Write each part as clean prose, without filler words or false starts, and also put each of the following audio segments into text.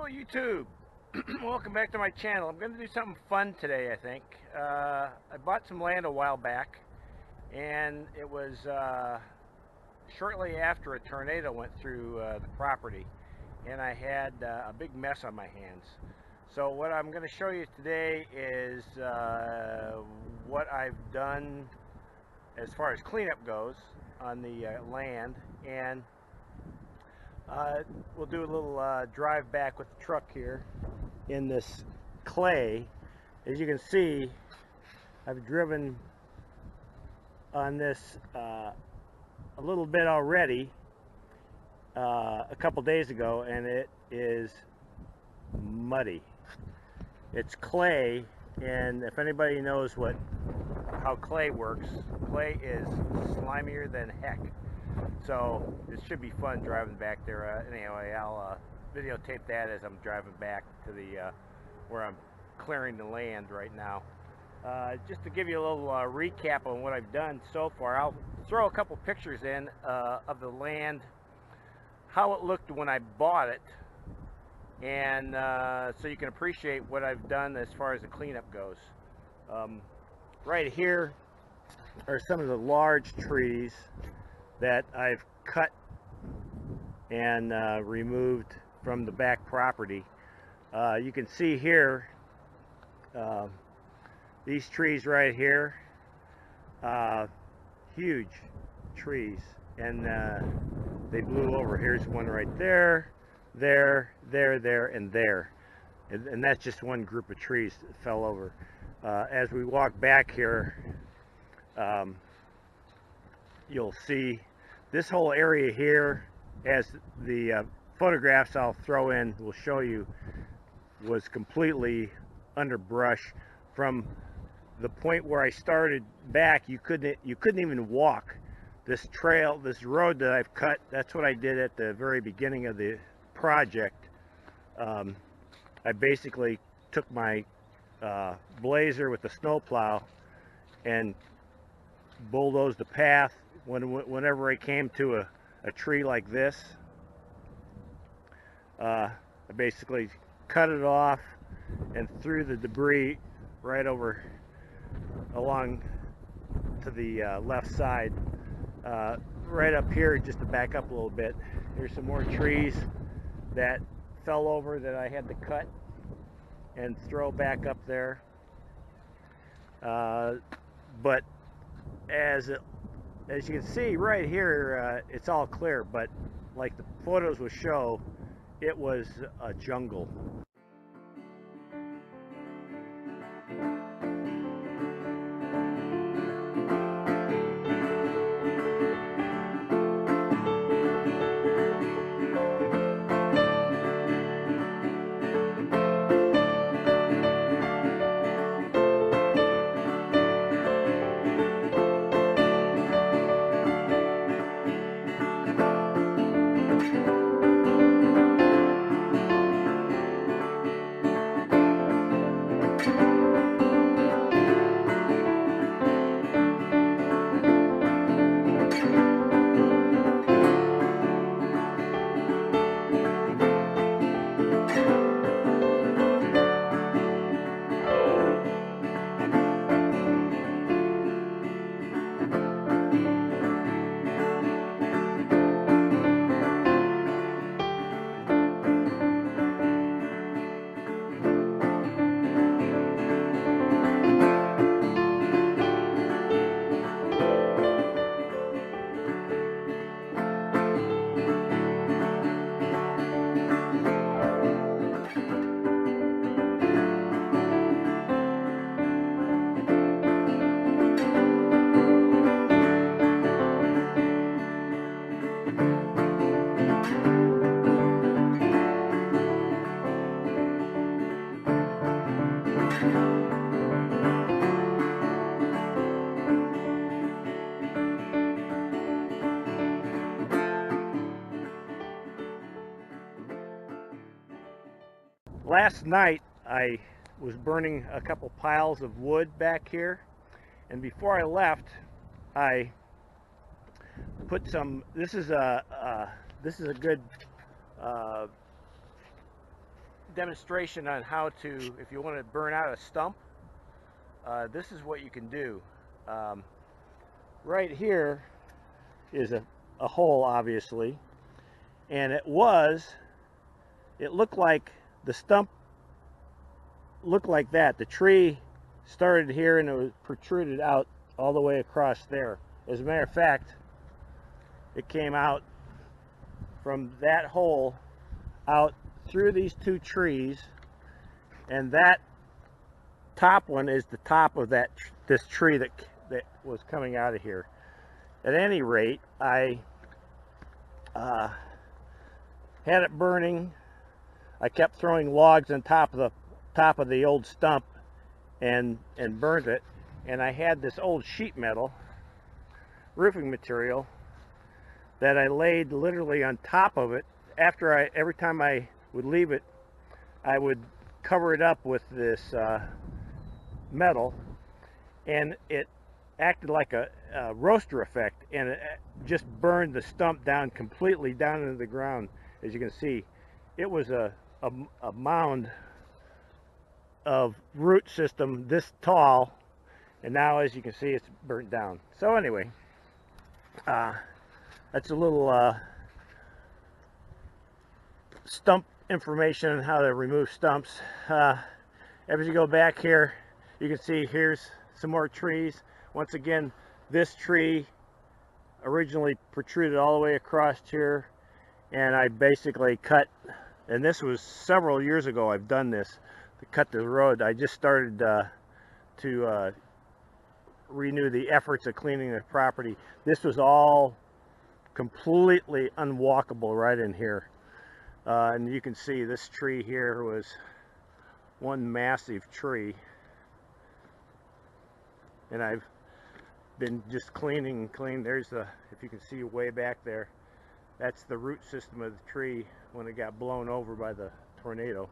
Hello YouTube. Welcome back to my channel. I'm going to do something fun today, I think. I bought some land a while back, and it was shortly after a tornado went through the property, and I had a big mess on my hands. So what I'm going to show you today is what I've done as far as cleanup goes on the land, and we'll do a little drive back with the truck here in this clay. As you can see, I've driven on this a little bit already a couple days ago, and it is muddy. It's clay, and if anybody knows how clay works, clay is slimier than heck. So it should be fun driving back there. Anyway, I'll videotape that as I'm driving back to the where I'm clearing the land right now. Just to give you a little recap on what I've done so far, I'll throw a couple pictures in of the land, how it looked when I bought it, and so you can appreciate what I've done as far as the cleanup goes. Right here are some of the large trees that I've cut and removed from the back property. You can see here these trees right here, huge trees, and they blew over. Here's one right there, there, and there, and that's just one group of trees that fell over. As we walk back here, you'll see this whole area here, as the photographs I'll throw in will show you, was completely under brush. From the point where I started back, you couldn't even walk this trail, this road that I've cut. That's what I did at the very beginning of the project. I basically took my blazer with the snowplow and bulldozed the path. Whenever I came to a tree like this, I basically cut it off and threw the debris right over along to the left side. Right up here, just to back up a little bit, there's some more trees that fell over that I had to cut and throw back up there. But as you can see right here, it's all clear, but like the photos will show, it was a jungle. Last night I was burning a couple piles of wood back here, and before I left I put some, this is a good demonstration on how to, if you want to burn out a stump, this is what you can do. Right here is a hole, obviously, and it looked like the stump looked like that. The tree started here and it was protruded out all the way across there. As a matter of fact, it came out from that hole out through these two trees, and that top one is the top of this tree that was coming out of here. At any rate, I had it burning. I kept throwing logs on top of the old stump and burned it. And I had this old sheet metal roofing material that I laid literally on top of it. Every time I would leave it, I would cover it up with this metal, and it acted like a roaster effect, and it just burned the stump down completely down into the ground. As you can see, it was a mound of root system this tall, and now, as you can see, it's burnt down. So anyway, that's a little stump information on how to remove stumps. As you go back here, you can see here's some more trees. Once again, this tree originally protruded all the way across here, and I basically cut, and this was several years ago I've done this, to cut the road. I just started to renew the efforts of cleaning the property. This was all completely unwalkable right in here. And you can see this tree here was one massive tree, and I've been just cleaning and cleaning. There's the, if you can see way back there, that's the root system of the tree when it got blown over by the tornado.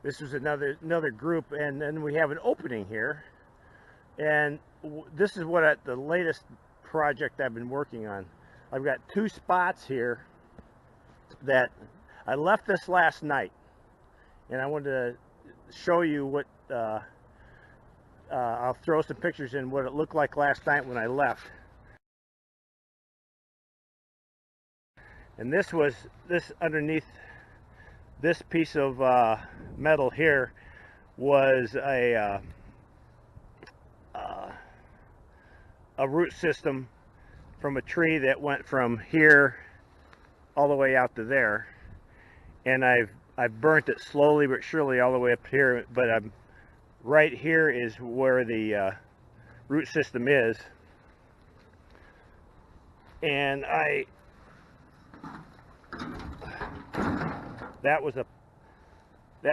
This was another group, and then we have an opening here, and this is what the latest project I've been working on. I've got two spots here that I left this last night, and I wanted to show you what I'll throw some pictures in what it looked like last night when I left. And this underneath this piece of metal here was a root system from a tree that went from here all the way out to there, and I've burnt it slowly but surely all the way up here. But right here is where the root system is, and that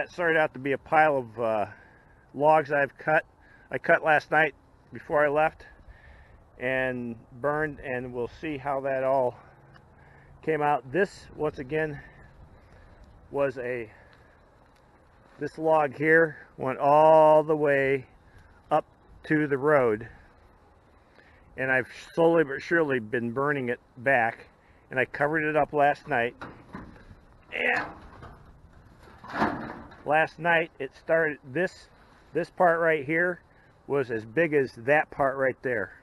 started out to be a pile of logs I cut last night before I left and burned, and we'll see how that all came out. This, once again, was this log here went all the way up to the road, and I've slowly but surely been burning it back, and I covered it up last night. And last night it started, this part right here was as big as that part right there.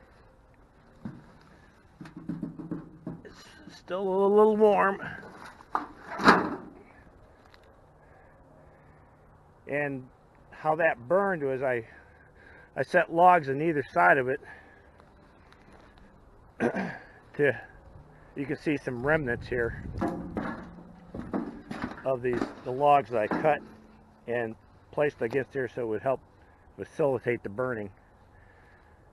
It's still a little warm, and how that burned was I set logs on either side of it you can see some remnants here of the logs that I cut and placed against here so it would help facilitate the burning,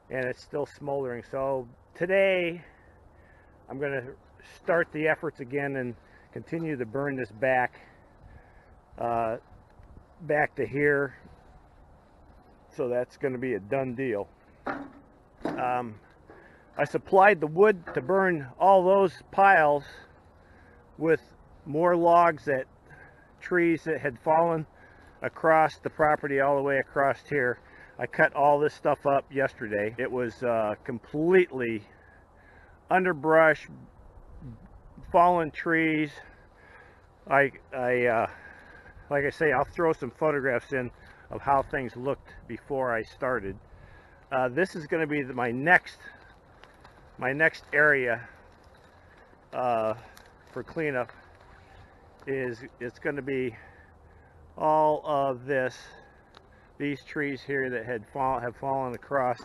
and it's still smoldering. So today I'm going to start the efforts again and continue to burn this back to here, so that's going to be a done deal. I supplied the wood to burn all those piles with more logs that trees that had fallen across the property all the way across here. I cut all this stuff up yesterday. It was completely underbrush, fallen trees. Like I say, I'll throw some photographs in of how things looked before I started. This is going to be my next area for cleanup. It's going to be all of these trees here that have fallen across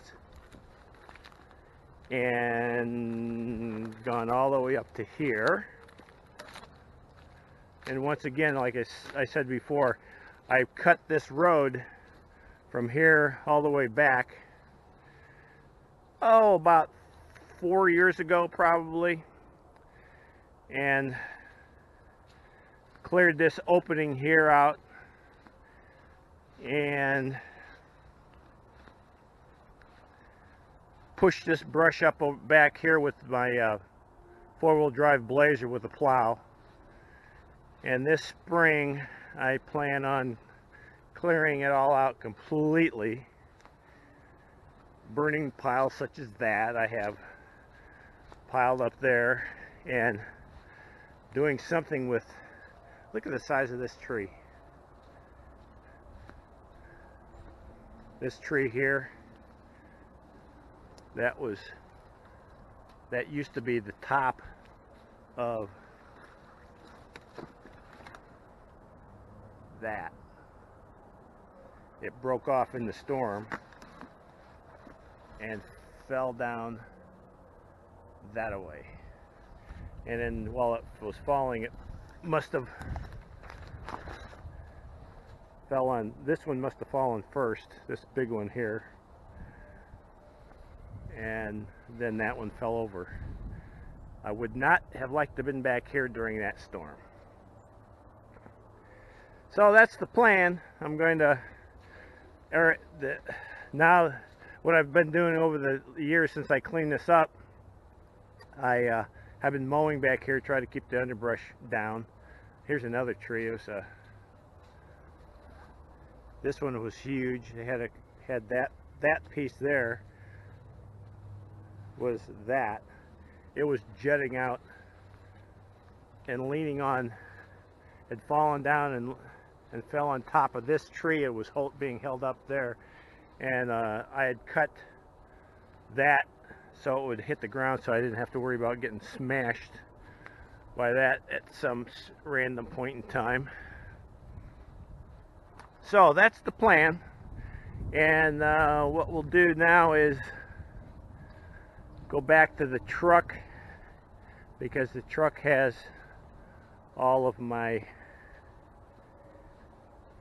and gone all the way up to here. And once again, like I said before, I cut this road from here all the way back, about 4 years ago probably, and cleared this opening here out and pushed this brush up back here with my four-wheel drive Blazer with a plow. And this spring I plan on clearing it all out completely, burning piles such as that I have piled up there, and doing something with, look at the size of this tree. This tree here, that used to be the top of that. It broke off in the storm and fell down that away. And then while it was falling, it must have fell on, this one must have fallen first, this big one here, and then that one fell over. I would not have liked to have been back here during that storm. So that's the plan. I'm going to, now what I've been doing over the years since I cleaned this up, I have been mowing back here, try to keep the underbrush down. Here's another tree. It was this one was huge. It had that piece there was that. It was jutting out and leaning on, had fallen down and fell on top of this tree. It was being held up there, and I had cut that so it would hit the ground, so I didn't have to worry about getting smashed by that at some random point in time. So that's the plan, and what we'll do now is go back to the truck, because the truck has all of my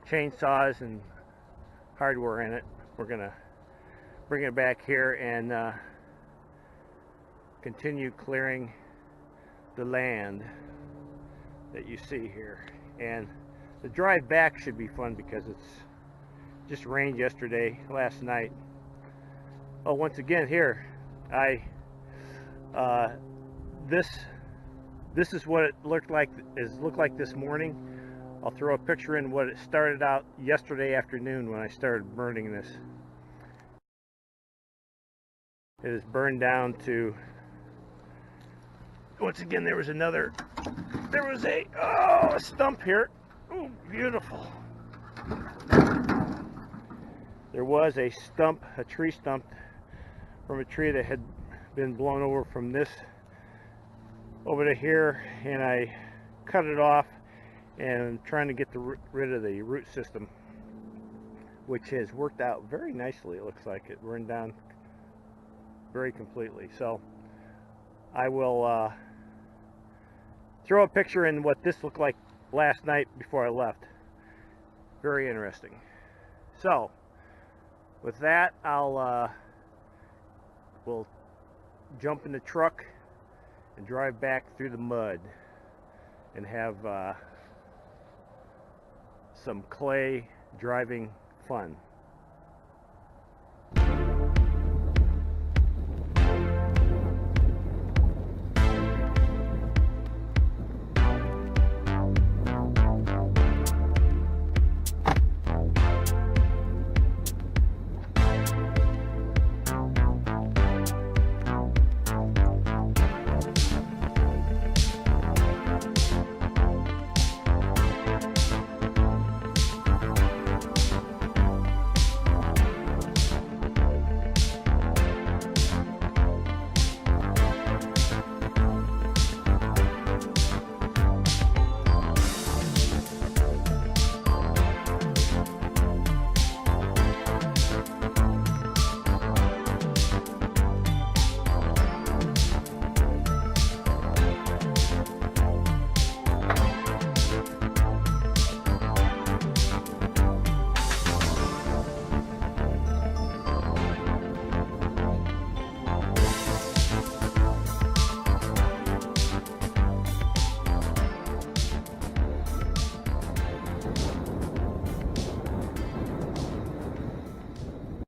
chainsaws and hardware in it. We're gonna bring it back here and continue clearing the land that you see here. And the drive back should be fun because it's just rained last night. Oh, once again here, this is what it looked like this morning. I'll throw a picture in what it started out yesterday afternoon when I started burning this. It is burned down to, once again, there was a stump here. Oh, beautiful. There was a stump, a tree stump from a tree that had been blown over from this over to here, and I cut it off, and I'm trying to get rid of the root system, which has worked out very nicely. It looks like it burned down very completely. So I will throw a picture in what this looked like last night before I left. Very interesting. So with that, we'll jump in the truck and drive back through the mud and have some clay driving fun.